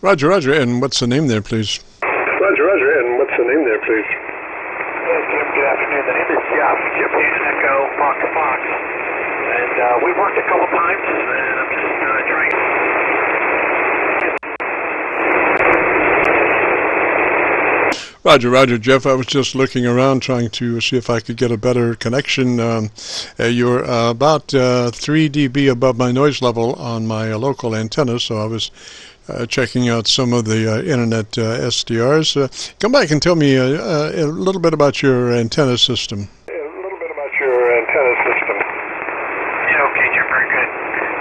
Roger, Roger. And what's the name there, please? Roger, Roger. And what's the name there, please? Jim, good afternoon. The name is Jeff. Jeff Echo, Fox Fox. And we've worked a couple times, and I'm just trying. Roger, Roger, Jeff. I was just looking around trying to see if I could get a better connection. You're about 3 dB above my noise level on my local antenna, so I was checking out some of the internet SDRs. Come back and tell me a little bit about your antenna system. Yeah, okay, Jim, very good.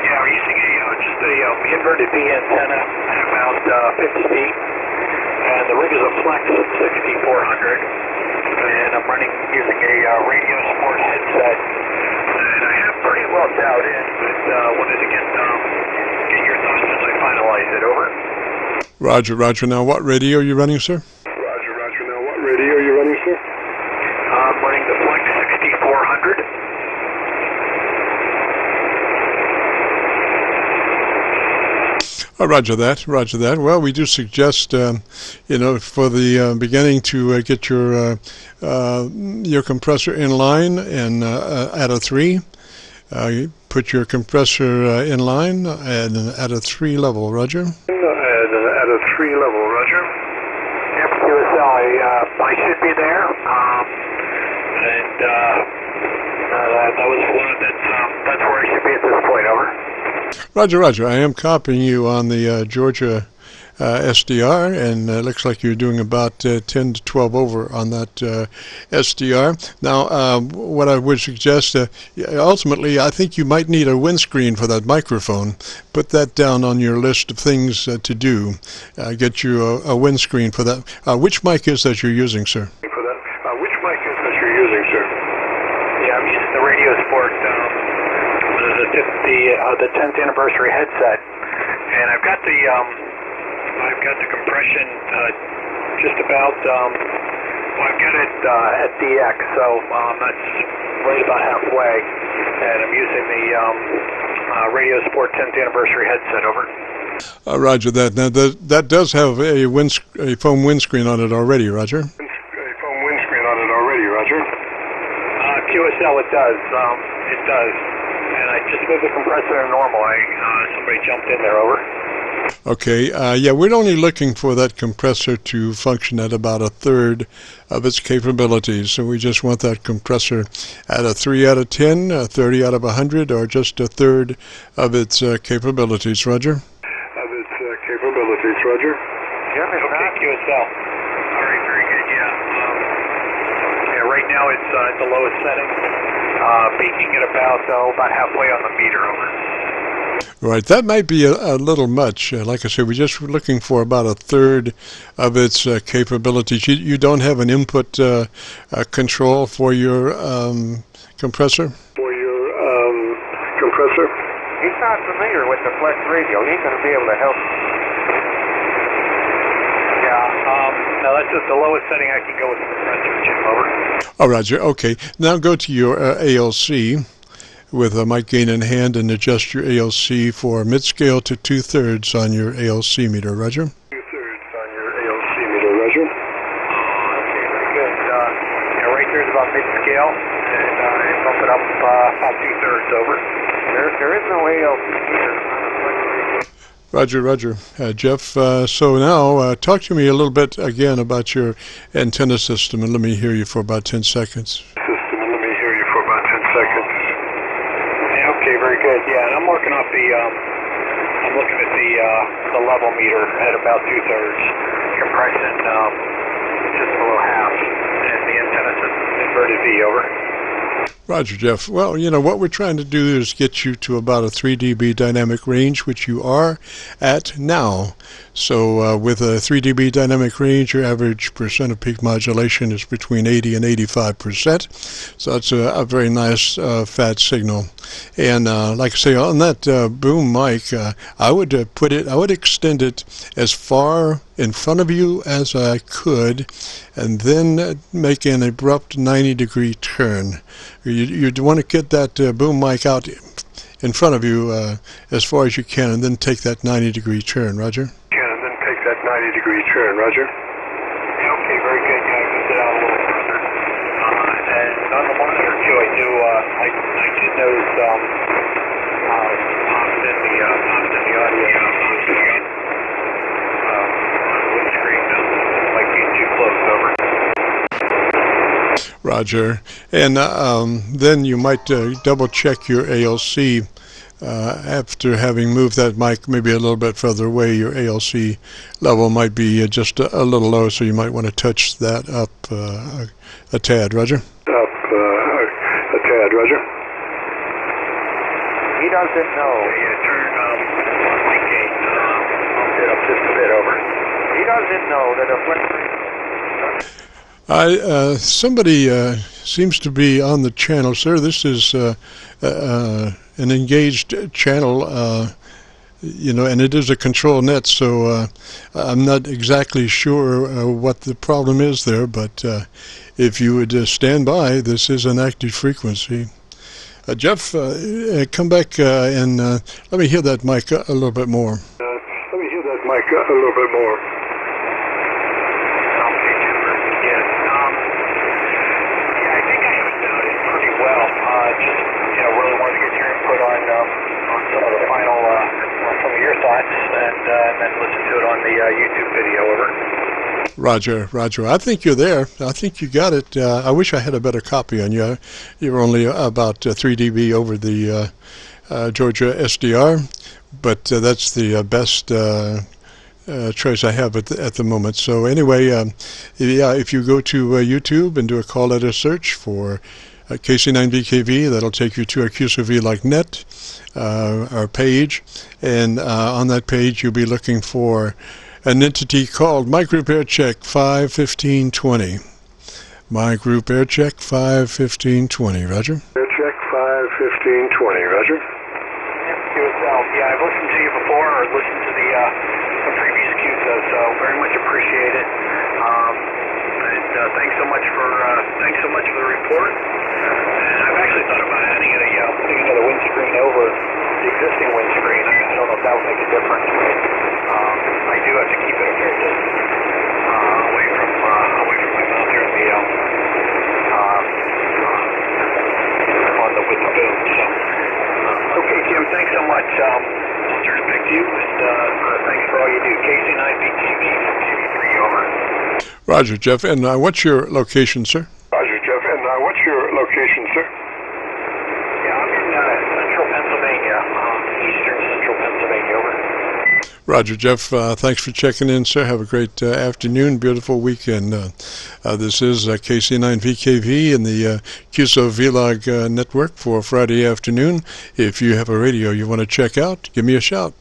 Yeah, we're using just a inverted B antenna at about 50 feet. And the rig is a Flex 6400, and I'm using a Radio Sport headset. And I have pretty well dialed in, but wanted to get your thoughts as I finalize it. Over. Roger, Roger. Now, what radio are you running, sir? Roger, Roger. Now, what radio are you running, sir? I'm running the Flex 6400. Roger that, Roger that. Well, we do suggest, for the beginning to get your compressor in line and at a 3. Put your compressor in line and at a 3 level, Roger. And at a 3 level, Roger. Yep, QSL, I should be there. That was one that's where I should be at this point. Over. Roger, Roger. I am copying you on the Georgia SDR, and it looks like you're doing about 10 to 12 over on that SDR. Now, what I would suggest, ultimately, I think you might need a windscreen for that microphone. Put that down on your list of things to do. Get you a windscreen for that. Which mic is that you're using, sir? Which mic is that you're using, sir? Yeah, I'm using the Radio Sport, the 10th anniversary headset, and I've got the compression just about. I've got it at DX, so that's right about halfway, and I'm using the Radio Sport 10th anniversary headset. Over. Roger that. Now that does have a foam windscreen on it already, Roger. A foam windscreen on it already, Roger. QSL, it does. It does. And I just moved the compressor to normal. Somebody jumped in there. Over. Okay. Yeah, we're only looking for that compressor to function at about a third of its capabilities. So we just want that compressor at a 3 out of 10, a 30 out of 100, or just a third of its capabilities, Roger. Roger. Okay, QSL. All right, very good. Yeah. Right now it's at the lowest setting, peaking at about halfway on the meter. Over. Right, that might be a little much. Like I said, we're just looking for about a third of its capabilities. You don't have an input control for your compressor? He's not familiar with the Flex radio. He's going to be able to help. No, that's just the lowest setting I can go with the compressor, Jim. Over. Oh, Roger. Okay. Now go to your ALC with a mic gain in hand and adjust your ALC for mid-scale to 2/3 on your ALC meter, Roger. 2/3 on your ALC meter, Roger. Okay, very good. Right there is about mid-scale, and bump it up about 2/3 over. There is no ALC meter. Roger, Roger. Jeff, so now talk to me a little bit again about your antenna system, and let me hear you for about 10 seconds. Yeah, okay, very good. Yeah, and I'm working off I'm looking at the level meter at about 2/3, compression just below half, and the antenna system inverted V. Over. Roger, Jeff. Well, what we're trying to do is get you to about a 3 dB dynamic range, which you are at now. So with a 3 dB dynamic range, your average percent of peak modulation is between 80 and 85%. So that's a very nice fat signal. And like I say, on that boom mic, I would extend it as far in front of you as I could, and then make an abrupt 90-degree turn. You'd want to get that boom mic out in front of you as far as you can, and then take that 90-degree turn, Roger. And then take return, roger. Okay, very good. Yeah, I moved it out a little further. And on the monitor too, I did notice pops in the audio. On the windscreen, might be too close over. Roger. And then you might double check your ALC after having moved that mic maybe a little bit further away. Your ALC level might be just a little low, so you might want to touch that up a tad. Roger. Up a tad, roger. He doesn't know. Yeah, turn mic gain. Bumped it up just a bit over. He doesn't know that a somebody seems to be on the channel, sir. This is an engaged channel, and it is a control net, so I'm not exactly sure what the problem is there, but if you would stand by, this is an active frequency. Jeff, come back and let me hear that mic a little bit more. Let me hear that mic a little bit more. And then listen to it on the YouTube video, over. Roger. I think you're there. I think you got it. I wish I had a better copy on you. You're only about 3 dB over the Georgia SDR, but that's the best choice I have at the moment. So anyway, if you go to YouTube and do a call letter search for KC9VKV, that'll take you to our Qso-Vlog net, our page, and on that page you'll be looking for an entity called My Group Aircheck 51520. My Group Aircheck 51520. Roger. Aircheck 51520. Roger. Yeah, I've listened to you before, or listened to the previous Qso, so very much appreciate it. And thanks so much for the report. And I've actually thought about putting another windscreen over the existing windscreen. I don't know if that would make a difference. I do have to keep it a fair distance away from my mouth here in the on the with the boom. So, okay, Jim, thanks so much. I'll turn it back to you, and thanks for all you do. KC9VKV from JEFF-KV3U, over. Roger, Jeff. And what's your location, sir? Roger, Jeff. And what's your location, sir? Yeah, I'm in central Pennsylvania, eastern central Pennsylvania, over. Roger, Jeff. Thanks for checking in, sir. Have a great afternoon, beautiful weekend. This is KC9VKV and the Qso-Vlog network for Friday afternoon. If you have a radio you want to check out, give me a shout.